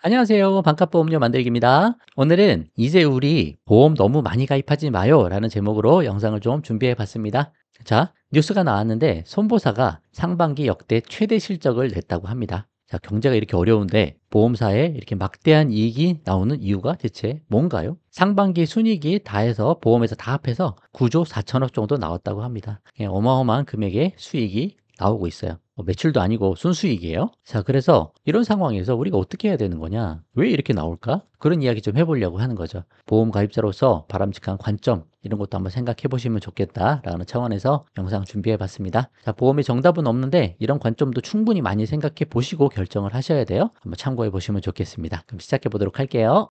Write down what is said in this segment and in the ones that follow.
안녕하세요. 반값보험료 만들기입니다. 오늘은 이제 우리 보험 너무 많이 가입하지 마요 라는 제목으로 영상을 좀 준비해 봤습니다. 자, 뉴스가 나왔는데 손보사가 상반기 역대 최대 실적을 냈다고 합니다. 자, 경제가 이렇게 어려운데 보험사에 이렇게 막대한 이익이 나오는 이유가 대체 뭔가요? 상반기 순이익이 다 해서 보험에서 다 합해서 9조 4천억 정도 나왔다고 합니다. 어마어마한 금액의 수익이 나오고 있어요. 매출도 아니고 순수익이에요. 자, 그래서 이런 상황에서 우리가 어떻게 해야 되는 거냐? 왜 이렇게 나올까? 그런 이야기 좀 해보려고 하는 거죠. 보험 가입자로서 바람직한 관점, 이런 것도 한번 생각해 보시면 좋겠다라는 차원에서 영상 준비해 봤습니다. 자, 보험의 정답은 없는데 이런 관점도 충분히 많이 생각해 보시고 결정을 하셔야 돼요. 한번 참고해 보시면 좋겠습니다. 그럼 시작해 보도록 할게요.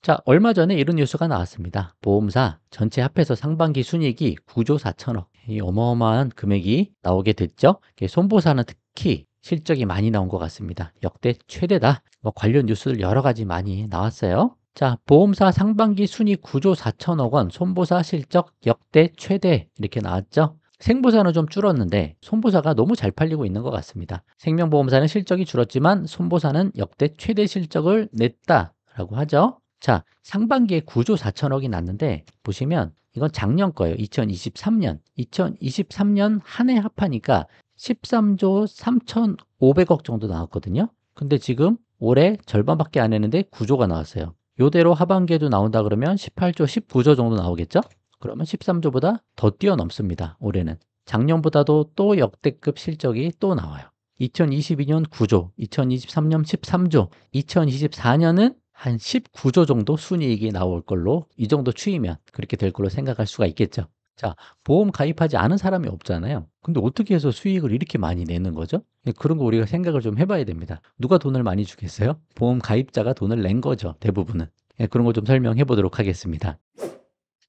자, 얼마 전에 이런 뉴스가 나왔습니다. 보험사 전체 합해서 상반기 순이익이 9조 4천억. 이 어마어마한 금액이 나오게 됐죠. 손보사는 특히 실적이 많이 나온 것 같습니다. 역대 최대다. 관련 뉴스들 여러 가지 많이 나왔어요. 자, 보험사 상반기 순이익 9조 4천억 원, 손보사 실적 역대 최대 이렇게 나왔죠. 생보사는 좀 줄었는데 손보사가 너무 잘 팔리고 있는 것 같습니다. 생명보험사는 실적이 줄었지만 손보사는 역대 최대 실적을 냈다라고 하죠. 자, 상반기에 9조 4천억이 났는데 보시면 이건 작년 거예요. 2023년. 2023년 한 해 합하니까 13조 3,500억 정도 나왔거든요. 근데 지금 올해 절반밖에 안 했는데 9조가 나왔어요. 요대로 하반기에도 나온다 그러면 18조, 19조 정도 나오겠죠? 그러면 13조보다 더 뛰어넘습니다. 올해는. 작년보다도 또 역대급 실적이 또 나와요. 2022년 9조, 2023년 13조, 2024년은 한 19조 정도 순이익이 나올 걸로 이 정도 추이면 그렇게 될 걸로 생각할 수가 있겠죠. 자, 보험 가입하지 않은 사람이 없잖아요. 근데 어떻게 해서 수익을 이렇게 많이 내는 거죠? 그런 거 우리가 생각을 좀 해봐야 됩니다. 누가 돈을 많이 주겠어요? 보험 가입자가 돈을 낸 거죠, 대부분은. 그런 거 좀 설명해 보도록 하겠습니다.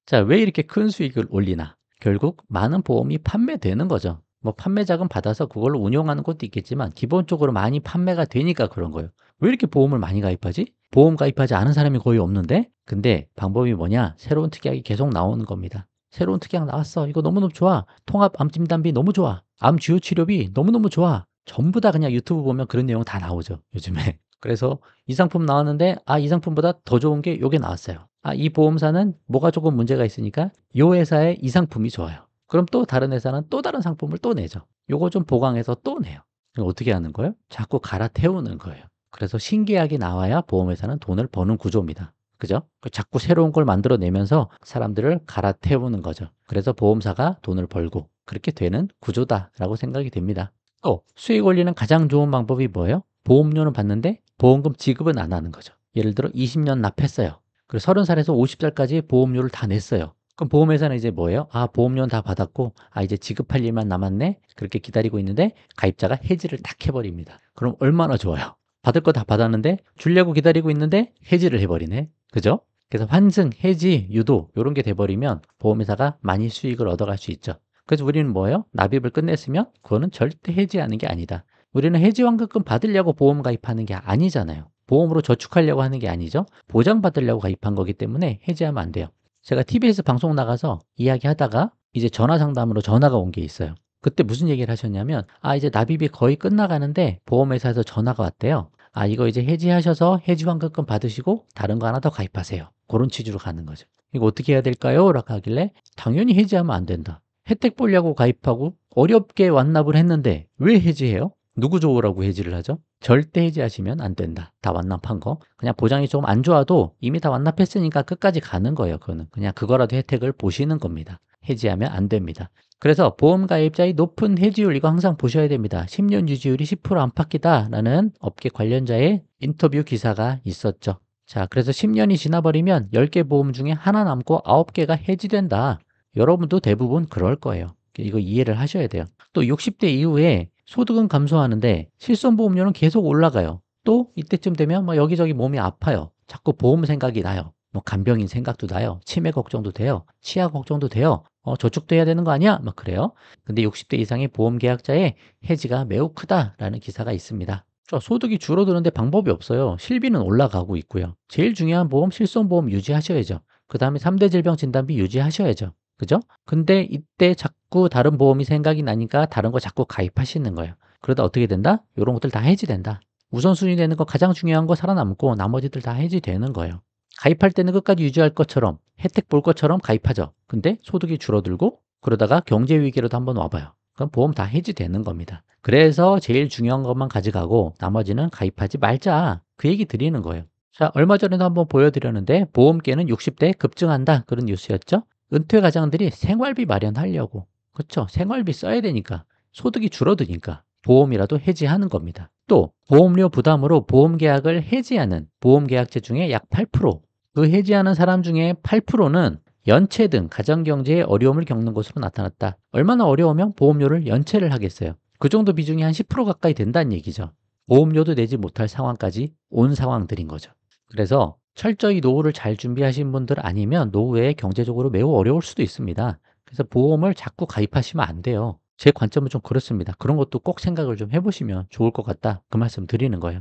자, 왜 이렇게 큰 수익을 올리나? 결국 많은 보험이 판매되는 거죠. 판매 자금 받아서 그걸로 운용하는 것도 있겠지만 기본적으로 많이 판매가 되니까 그런 거예요. 왜 이렇게 보험을 많이 가입하지? 보험 가입하지 않은 사람이 거의 없는데? 근데 방법이 뭐냐? 새로운 특약이 계속 나오는 겁니다. 새로운 특약 나왔어. 이거 너무너무 좋아. 통합 암 진단비 너무 좋아. 암 주요 치료비 너무너무 좋아. 전부 다 그냥 유튜브 보면 그런 내용 다 나오죠, 요즘에. 그래서 이 상품 나왔는데 이 상품보다 더 좋은 게 요게 나왔어요. 이 보험사는 뭐가 조금 문제가 있으니까 요 회사의 이 상품이 좋아요. 그럼 또 다른 회사는 또 다른 상품을 또 내죠. 요거 좀 보강해서 또 내요. 그럼 어떻게 하는 거예요? 자꾸 갈아태우는 거예요. 그래서 신계약이 나와야 보험회사는 돈을 버는 구조입니다. 그죠? 자꾸 새로운 걸 만들어내면서 사람들을 갈아태우는 거죠. 그래서 보험사가 돈을 벌고 그렇게 되는 구조다라고 생각이 됩니다. 또 수익 올리는 가장 좋은 방법이 뭐예요? 보험료는 받는데 보험금 지급은 안 하는 거죠. 예를 들어 20년 납했어요. 그리고 30살에서 50살까지 보험료를 다 냈어요. 그럼 보험회사는 이제 뭐예요? 보험료는 다 받았고 이제 지급할 일만 남았네. 그렇게 기다리고 있는데 가입자가 해지를 딱 해버립니다. 그럼 얼마나 좋아요? 받을 거 다 받았는데 주려고 기다리고 있는데 해지를 해버리네. 그죠? 그래서 환승, 해지, 유도 이런 게 돼버리면 보험회사가 많이 수익을 얻어갈 수 있죠. 그래서 우리는 뭐예요? 납입을 끝냈으면 그거는 절대 해지하는 게 아니다. 우리는 해지환급금 받으려고 보험 가입하는 게 아니잖아요. 보험으로 저축하려고 하는 게 아니죠. 보장받으려고 가입한 거기 때문에 해지하면 안 돼요. 제가 TV에서 방송 나가서 이야기하다가 이제 전화 상담으로 전화가 온 게 있어요. 그때 무슨 얘기를 하셨냐면 이제 납입이 거의 끝나가는데 보험회사에서 전화가 왔대요. 이거 이제 해지하셔서 해지환급금 받으시고 다른 거 하나 더 가입하세요. 그런 취지로 가는 거죠. 이거 어떻게 해야 될까요? 라고 하길래 당연히 해지하면 안 된다. 혜택 보려고 가입하고 어렵게 완납을 했는데 왜 해지해요? 누구 좋으라고 해지를 하죠? 절대 해지하시면 안 된다. 다 완납한 거. 그냥 보장이 좀 안 좋아도 이미 다 완납했으니까 끝까지 가는 거예요. 그거는 그냥 그거라도 혜택을 보시는 겁니다. 해지하면 안 됩니다. 그래서 보험 가입자의 높은 해지율 이거 항상 보셔야 됩니다. 10년 유지율이 10% 안팎이다 라는 업계 관련자의 인터뷰 기사가 있었죠. 자, 그래서 10년이 지나버리면 10개 보험 중에 하나 남고 9개가 해지된다. 여러분도 대부분 그럴 거예요. 이거 이해를 하셔야 돼요. 또 60대 이후에 소득은 감소하는데 실손보험료는 계속 올라가요. 또 이때쯤 되면 여기저기 몸이 아파요. 자꾸 보험 생각이 나요. 간병인 생각도 나요. 치매 걱정도 돼요. 치아 걱정도 돼요. 저축도 해야 되는 거 아니야? 그래요. 근데 60대 이상의 보험 계약자의 해지가 매우 크다라는 기사가 있습니다. 소득이 줄어드는데 방법이 없어요. 실비는 올라가고 있고요. 제일 중요한 보험, 실손보험 유지하셔야죠. 그다음에 3대 질병 진단비 유지하셔야죠. 그죠? 근데 이때 자꾸 다른 보험이 생각이 나니까 다른 거 자꾸 가입하시는 거예요. 그러다 어떻게 된다? 요런 것들 다 해지된다. 우선순위 되는 거 가장 중요한 거 살아남고 나머지들 다 해지되는 거예요. 가입할 때는 끝까지 유지할 것처럼 혜택 볼 것처럼 가입하죠. 근데 소득이 줄어들고 그러다가 경제 위기라도 한번 와봐요. 그럼 보험 다 해지되는 겁니다. 그래서 제일 중요한 것만 가져가고 나머지는 가입하지 말자. 그 얘기 드리는 거예요. 자, 얼마 전에도 한번 보여드렸는데 보험계는 60대 급증한다. 그런 뉴스였죠. 은퇴 가장들이 생활비 마련하려고. 그렇죠. 생활비 써야 되니까. 소득이 줄어드니까 보험이라도 해지하는 겁니다. 또 보험료 부담으로 보험계약을 해지하는 보험계약제 중에 약 8%, 그 해지하는 사람 중에 8%는 연체 등 가정경제에 어려움을 겪는 것으로 나타났다. 얼마나 어려우면 보험료를 연체를 하겠어요. 그 정도 비중이 한 10% 가까이 된다는 얘기죠. 보험료도 내지 못할 상황까지 온 상황들인 거죠. 그래서 철저히 노후를 잘 준비하신 분들 아니면 노후에 경제적으로 매우 어려울 수도 있습니다. 그래서 보험을 자꾸 가입하시면 안 돼요. 제 관점은 좀 그렇습니다. 그런 것도 꼭 생각을 좀 해보시면 좋을 것 같다. 그 말씀 드리는 거예요.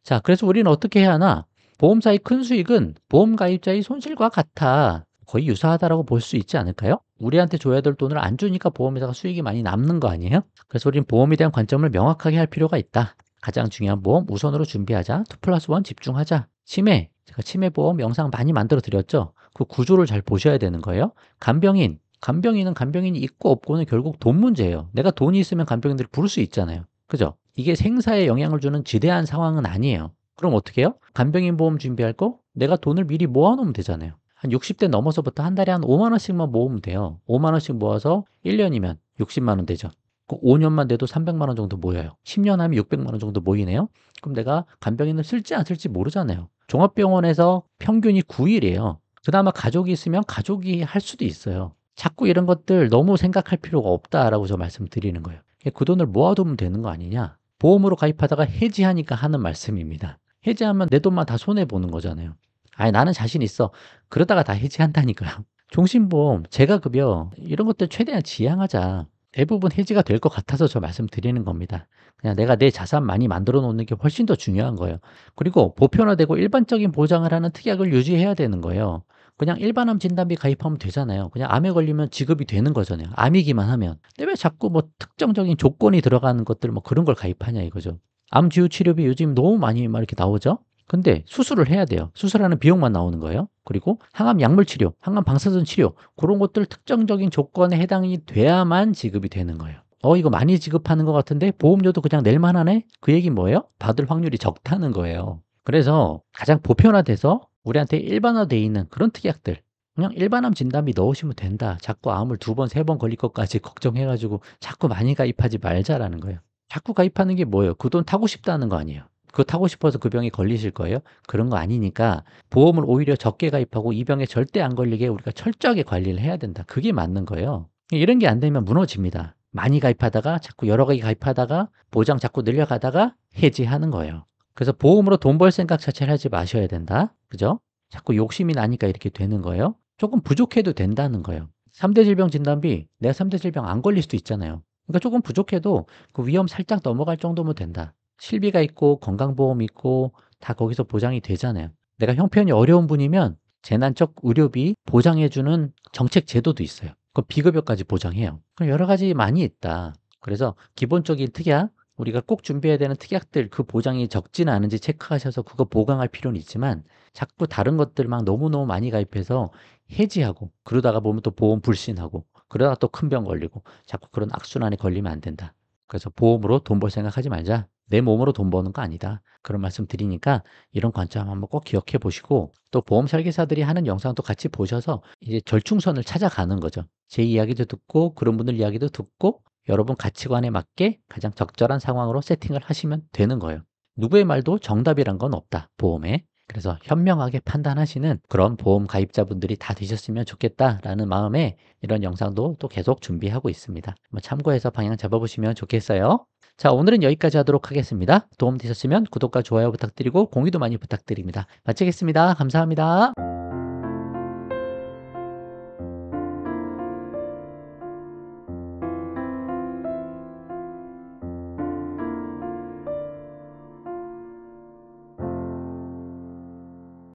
자, 그래서 우리는 어떻게 해야 하나? 보험사의 큰 수익은 보험 가입자의 손실과 같아. 거의 유사하다라고 볼 수 있지 않을까요? 우리한테 줘야 될 돈을 안 주니까 보험회사가 수익이 많이 남는 거 아니에요? 그래서 우리는 보험에 대한 관점을 명확하게 할 필요가 있다. 가장 중요한 보험 우선으로 준비하자. 2+1 집중하자. 치매, 제가 치매보험 영상 많이 만들어 드렸죠? 그 구조를 잘 보셔야 되는 거예요. 간병인, 간병인은 간병인이 있고 없고는 결국 돈 문제예요. 내가 돈이 있으면 간병인들이 부를 수 있잖아요. 그죠? 이게 생사에 영향을 주는 지대한 상황은 아니에요. 그럼 어떻게 해요? 간병인 보험 준비할 거 내가 돈을 미리 모아놓으면 되잖아요. 한 60대 넘어서부터 한 달에 한 5만 원씩만 모으면 돼요. 5만 원씩 모아서 1년이면 60만 원 되죠. 5년만 돼도 300만 원 정도 모여요. 10년 하면 600만 원 정도 모이네요. 그럼 내가 간병인을 쓸지 안 쓸지 모르잖아요. 종합병원에서 평균이 9일이에요. 그나마 가족이 있으면 가족이 할 수도 있어요. 자꾸 이런 것들 너무 생각할 필요가 없다라고 저 말씀드리는 거예요. 그 돈을 모아두면 되는 거 아니냐. 보험으로 가입하다가 해지하니까 하는 말씀입니다. 해지하면 내 돈만 다 손해보는 거잖아요. 아니 나는 자신 있어. 그러다가 다 해지한다니까요. 종신보험, 재가급여 이런 것들 최대한 지양하자. 대부분 해지가 될 것 같아서 저 말씀드리는 겁니다. 그냥 내가 내 자산 많이 만들어 놓는 게 훨씬 더 중요한 거예요. 그리고 보편화되고 일반적인 보장을 하는 특약을 유지해야 되는 거예요. 그냥 일반암 진단비 가입하면 되잖아요. 그냥 암에 걸리면 지급이 되는 거잖아요. 암이기만 하면. 근데 왜 자꾸 뭐 특정적인 조건이 들어가는 것들 뭐 그런 걸 가입하냐 이거죠. 암 지우 치료비 요즘 너무 많이 막 이렇게 나오죠. 근데 수술을 해야 돼요. 수술하는 비용만 나오는 거예요. 그리고 항암 약물 치료, 항암 방사선 치료 그런 것들 특정적인 조건에 해당이 돼야만 지급이 되는 거예요. 이거 많이 지급하는 것 같은데 보험료도 그냥 낼 만하네? 그 얘기 뭐예요? 받을 확률이 적다는 거예요. 그래서 가장 보편화돼서 우리한테 일반화돼 있는 그런 특약들 그냥 일반암 진단비 넣으시면 된다. 자꾸 암을 2번, 3번 걸릴 것까지 걱정해가지고 자꾸 많이 가입하지 말자라는 거예요. 자꾸 가입하는 게 뭐예요? 그 돈 타고 싶다는 거 아니에요. 그거 타고 싶어서 그 병에 걸리실 거예요? 그런 거 아니니까 보험을 오히려 적게 가입하고 이 병에 절대 안 걸리게 우리가 철저하게 관리를 해야 된다. 그게 맞는 거예요. 이런 게 안 되면 무너집니다. 많이 가입하다가 자꾸 여러 가지 가입하다가 보장 자꾸 늘려가다가 해지하는 거예요. 그래서 보험으로 돈 벌 생각 자체를 하지 마셔야 된다. 그죠? 자꾸 욕심이 나니까 이렇게 되는 거예요. 조금 부족해도 된다는 거예요. 3대 질병 진단비 내가 3대 질병 안 걸릴 수도 있잖아요. 그러니까 조금 부족해도 그 위험 살짝 넘어갈 정도면 된다. 실비가 있고 건강보험 있고 다 거기서 보장이 되잖아요. 내가 형편이 어려운 분이면 재난적 의료비 보장해주는 정책 제도도 있어요. 그 비급여까지 보장해요. 그럼 여러 가지 많이 있다. 그래서 기본적인 특약, 우리가 꼭 준비해야 되는 특약들 그 보장이 적지는 않은지 체크하셔서 그거 보강할 필요는 있지만 자꾸 다른 것들 막 너무너무 많이 가입해서 해지하고 그러다가 보면 또 보험 불신하고 그러다가 또 큰 병 걸리고 자꾸 그런 악순환에 걸리면 안 된다. 그래서 보험으로 돈 벌 생각하지 말자. 내 몸으로 돈 버는 거 아니다. 그런 말씀 드리니까 이런 관점 한번 꼭 기억해 보시고 또 보험 설계사들이 하는 영상도 같이 보셔서 이제 절충선을 찾아가는 거죠. 제 이야기도 듣고 그런 분들 이야기도 듣고 여러분 가치관에 맞게 가장 적절한 상황으로 세팅을 하시면 되는 거예요. 누구의 말도 정답이란 건 없다. 보험에. 그래서 현명하게 판단하시는 그런 보험 가입자분들이 다 되셨으면 좋겠다라는 마음에 이런 영상도 또 계속 준비하고 있습니다. 한번 참고해서 방향 잡아보시면 좋겠어요. 자, 오늘은 여기까지 하도록 하겠습니다. 도움 되셨으면 구독과 좋아요 부탁드리고 공유도 많이 부탁드립니다. 마치겠습니다. 감사합니다.